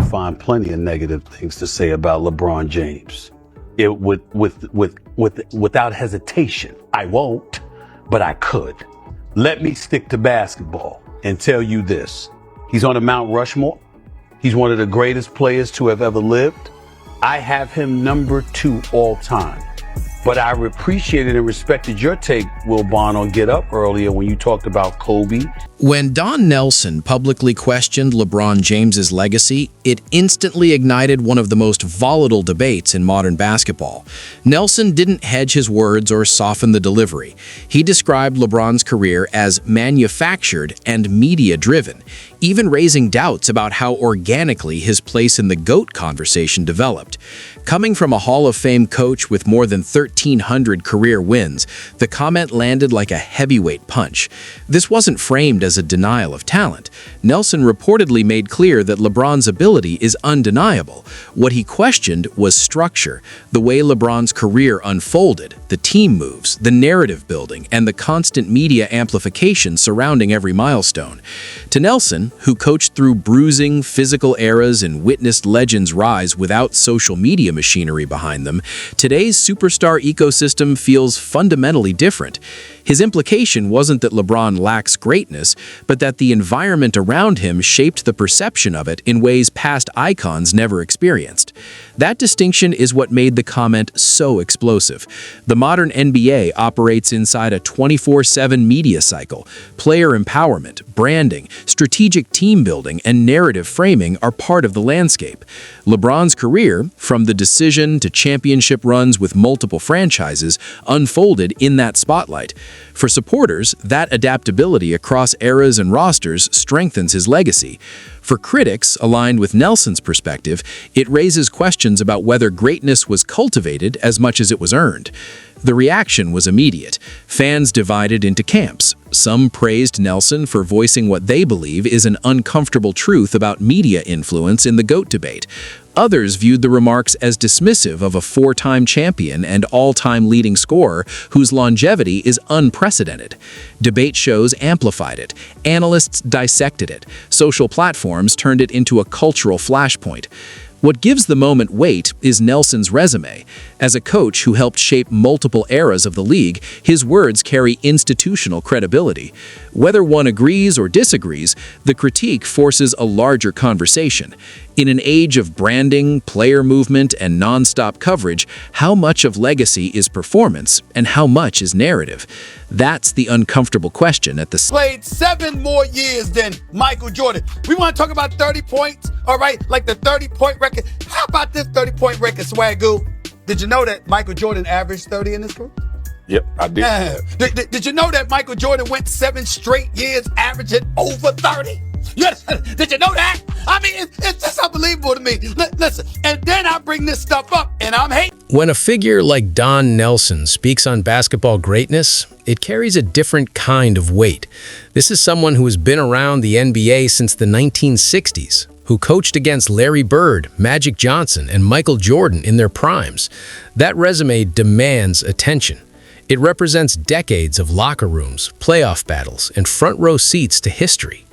find plenty of negative things to say about LeBron James. Without hesitation. I won't, but I could. Let me stick to basketball and tell you this. He's on a Mount Rushmore. He's one of the greatest players to have ever lived. I have him number 2 all time. But I appreciated and respected your take, Will Bond, on Get Up earlier when you talked about Kobe. When Don Nelson publicly questioned LeBron James's legacy, it instantly ignited one of the most volatile debates in modern basketball. Nelson didn't hedge his words or soften the delivery. He described LeBron's career as manufactured and media-driven, even raising doubts about how organically his place in the GOAT conversation developed. Coming from a Hall of Fame coach with more than 1,300 career wins, the comment landed like a heavyweight punch. This wasn't framed as a denial of talent. Nelson reportedly made clear that LeBron's ability is undeniable. What he questioned was structure, the way LeBron's career unfolded, the team moves, the narrative building, and the constant media amplification surrounding every milestone. To Nelson, who coached through bruising, physical eras and witnessed legends rise without social media machinery behind them, today's superstar ecosystem feels fundamentally different. His implication wasn't that LeBron lacks greatness, but that the environment around him shaped the perception of it in ways past icons never experienced. That distinction is what made the comment so explosive. The modern NBA operates inside a 24/7 media cycle. Player empowerment, branding, strategic team building, and narrative framing are part of the landscape. LeBron's career, from the decision to championship runs with multiple franchises, unfolded in that spotlight. For supporters, that adaptability across eras and rosters strengthens his legacy. For critics, aligned with Nelson's perspective, it raises questions about whether greatness was cultivated as much as it was earned. The reaction was immediate. Fans divided into camps. Some praised Nelson for voicing what they believe is an uncomfortable truth about media influence in the GOAT debate. Others viewed the remarks as dismissive of a 4-time champion and all-time leading scorer whose longevity is unprecedented. Debate shows amplified it. Analysts dissected it. Social platforms turned it into a cultural flashpoint. What gives the moment weight is Nelson's resume. As a coach who helped shape multiple eras of the league, his words carry institutional credibility. Whether one agrees or disagrees, the critique forces a larger conversation. In an age of branding, player movement, and non-stop coverage, how much of legacy is performance and how much is narrative? That's the uncomfortable question at the played 7 more years than Michael Jordan. We want to talk about 30 points, all right? Like the 30-point record. How about this 30-point record, Swagoo? Did you know that Michael Jordan averaged 30 in his career? Yep, I did. Did you know that Michael Jordan went 7 straight years averaging over 30? Yes. Did you know that? I mean, it's just unbelievable to me. Listen, and then I bring this stuff up, and I'm hating. When a figure like Don Nelson speaks on basketball greatness, it carries a different kind of weight. This is someone who has been around the NBA since the 1960s, who coached against Larry Bird, Magic Johnson, and Michael Jordan in their primes. That resume demands attention. It represents decades of locker rooms, playoff battles, and front-row seats to history.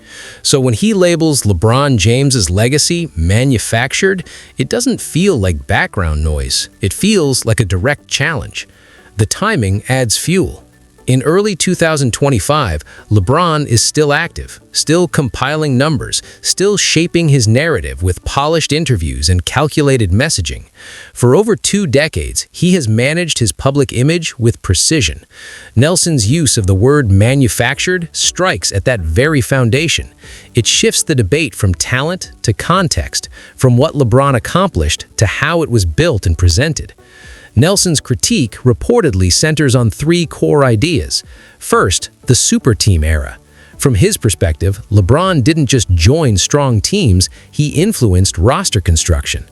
So when he labels LeBron James's legacy manufactured, it doesn't feel like background noise. It feels like a direct challenge. The timing adds fuel. In early 2025, LeBron is still active, still compiling numbers, still shaping his narrative with polished interviews and calculated messaging. For over 2 decades, he has managed his public image with precision. Nelson's use of the word manufactured strikes at that very foundation. It shifts the debate from talent to context, from what LeBron accomplished to how it was built and presented. Nelson's critique reportedly centers on 3 core ideas. First, the super team era. From his perspective, LeBron didn't just join strong teams, he influenced roster construction.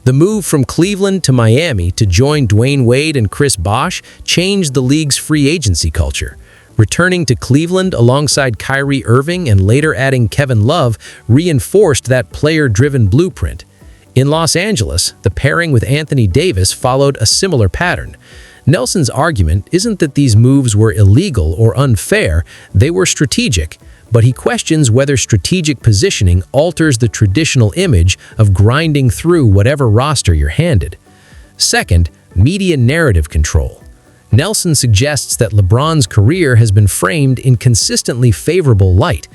The move from Cleveland to Miami to join Dwayne Wade and Chris Bosh changed the league's free agency culture. Returning to Cleveland alongside Kyrie Irving and later adding Kevin Love reinforced that player-driven blueprint. In Los Angeles, the pairing with Anthony Davis followed a similar pattern. Nelson's argument isn't that these moves were illegal or unfair, they were strategic. but he questions whether strategic positioning alters the traditional image of grinding through whatever roster you're handed. Second, media narrative control. Nelson suggests that LeBron's career has been framed in consistently favorable light.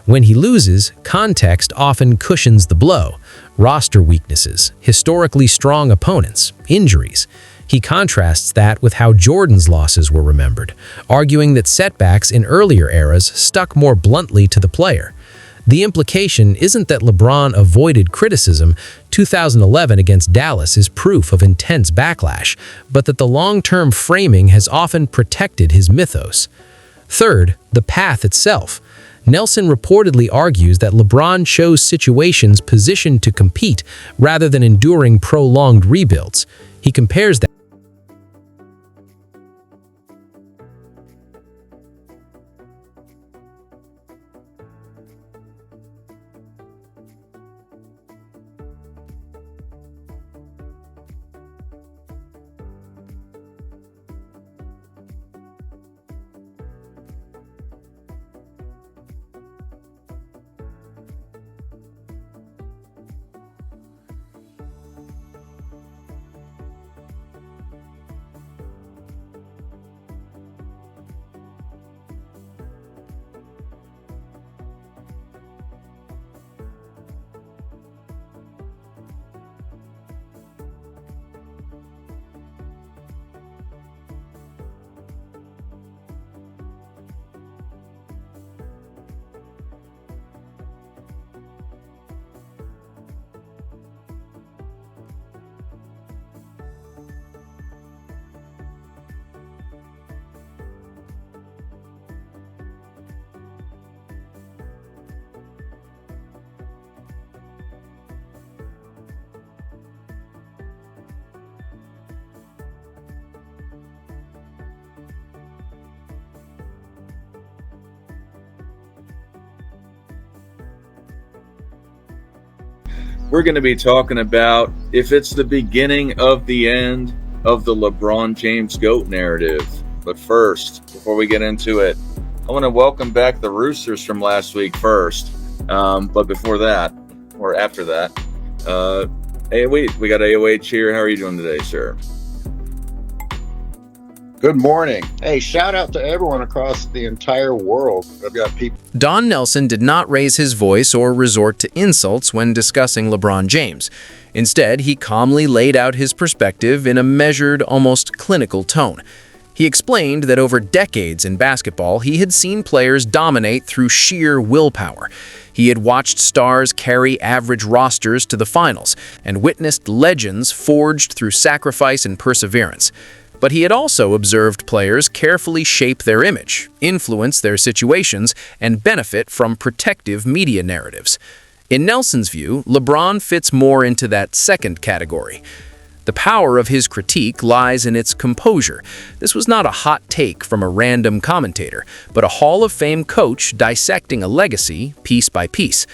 When he loses, context often cushions the blow. Roster weaknesses, historically strong opponents, injuries. He contrasts that with how Jordan's losses were remembered, arguing that setbacks in earlier eras stuck more bluntly to the player. The implication isn't that LeBron avoided criticism. 2011 against Dallas is proof of intense backlash, but that the long-term framing has often protected his mythos. Third, the path itself. Nelson reportedly argues that LeBron chose situations positioned to compete rather than enduring prolonged rebuilds. He compares that we're going to be talking about if it's the beginning of the end of the LeBron James GOAT narrative. But first, before we get into it, I want to welcome back the Roosters from last week first. But before that, or after that, we got AOH here. How are you doing today, sir? Good morning. Hey, shout out to everyone across the entire world. I've got people. Don Nelson did not raise his voice or resort to insults when discussing LeBron James. Instead, he calmly laid out his perspective in a measured, almost clinical tone. He explained that over decades in basketball, he had seen players dominate through sheer willpower. He had watched stars carry average rosters to the finals and witnessed legends forged through sacrifice and perseverance. But he had also observed players carefully shape their image, influence their situations, and benefit from protective media narratives. In Nelson's view, LeBron fits more into that second category. The power of his critique lies in its composure. This was not a hot take from a random commentator, but a Hall of Fame coach dissecting a legacy piece by piece.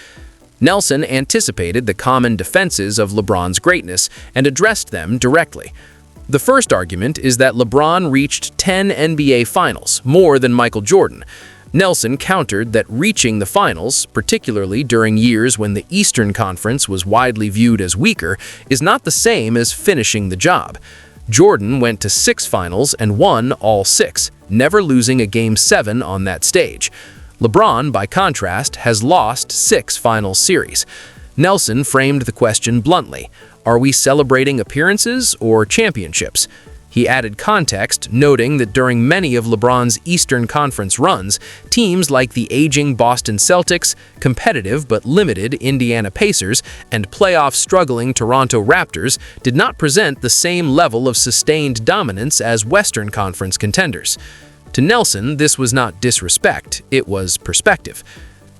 Nelson anticipated the common defenses of LeBron's greatness and addressed them directly. The first argument is that LeBron reached 10 NBA Finals, more than Michael Jordan. Nelson countered that reaching the finals, particularly during years when the Eastern Conference was widely viewed as weaker, is not the same as finishing the job. Jordan went to 6 finals and won all 6, never losing a Game 7 on that stage. LeBron, by contrast, has lost 6 finals series. Nelson framed the question bluntly. Are we celebrating appearances or championships? He added context, noting that during many of LeBron's Eastern Conference runs, teams like the aging Boston Celtics, competitive but limited Indiana Pacers, and playoff-struggling Toronto Raptors did not present the same level of sustained dominance as Western Conference contenders. To Nelson, this was not disrespect, it was perspective.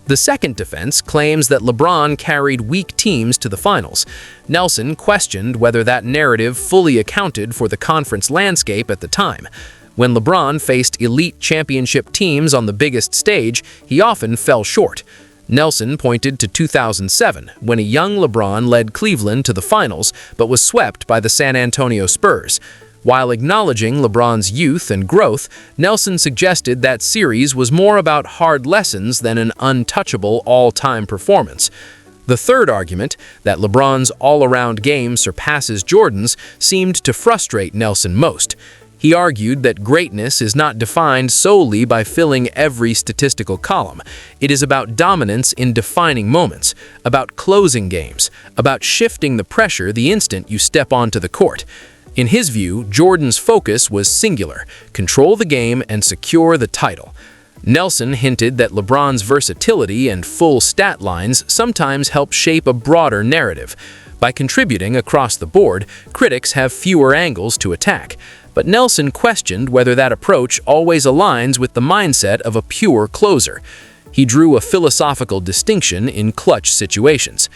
The second defense claims that LeBron carried weak teams to the finals. Nelson questioned whether that narrative fully accounted for the conference landscape at the time. When LeBron faced elite championship teams on the biggest stage, he often fell short. Nelson pointed to 2007, when a young LeBron led Cleveland to the finals but was swept by the San Antonio Spurs. While acknowledging LeBron's youth and growth, Nelson suggested that series was more about hard lessons than an untouchable all-time performance. The third argument, that LeBron's all-around game surpasses Jordan's, seemed to frustrate Nelson most. He argued that greatness is not defined solely by filling every statistical column. It is about dominance in defining moments, about closing games, about shifting the pressure the instant you step onto the court. In his view, Jordan's focus was singular: control the game and secure the title. Nelson hinted that LeBron's versatility and full stat lines sometimes help shape a broader narrative. By contributing across the board, critics have fewer angles to attack. But Nelson questioned whether that approach always aligns with the mindset of a pure closer. He drew a philosophical distinction in clutch situations.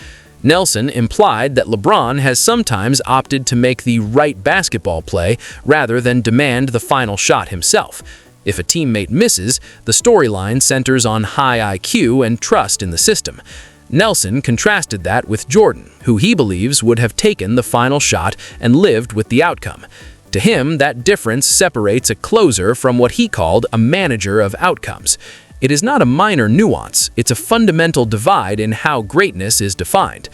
Nelson implied that LeBron has sometimes opted to make the right basketball play rather than demand the final shot himself. If a teammate misses, the storyline centers on high IQ and trust in the system. Nelson contrasted that with Jordan, who he believes would have taken the final shot and lived with the outcome. To him, that difference separates a closer from what he called a manager of outcomes. It is not a minor nuance, it's a fundamental divide in how greatness is defined.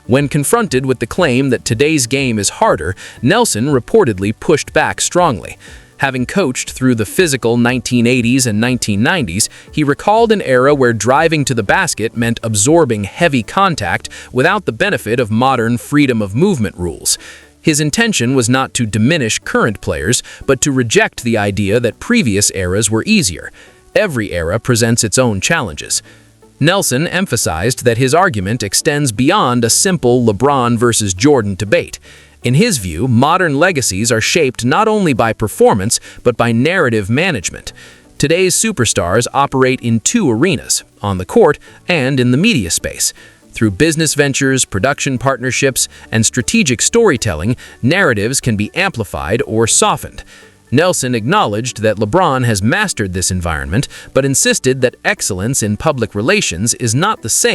When confronted with the claim that today's game is harder, Nelson reportedly pushed back strongly. Having coached through the physical 1980s and 1990s, he recalled an era where driving to the basket meant absorbing heavy contact without the benefit of modern freedom of movement rules. His intention was not to diminish current players, but to reject the idea that previous eras were easier. Every era presents its own challenges. Nelson emphasized that his argument extends beyond a simple LeBron versus Jordan debate. In his view, modern legacies are shaped not only by performance, but by narrative management. Today's superstars operate in two arenas, on the court and in the media space. Through business ventures, production partnerships, and strategic storytelling, narratives can be amplified or softened. Nelson acknowledged that LeBron has mastered this environment, but insisted that excellence in public relations is not the same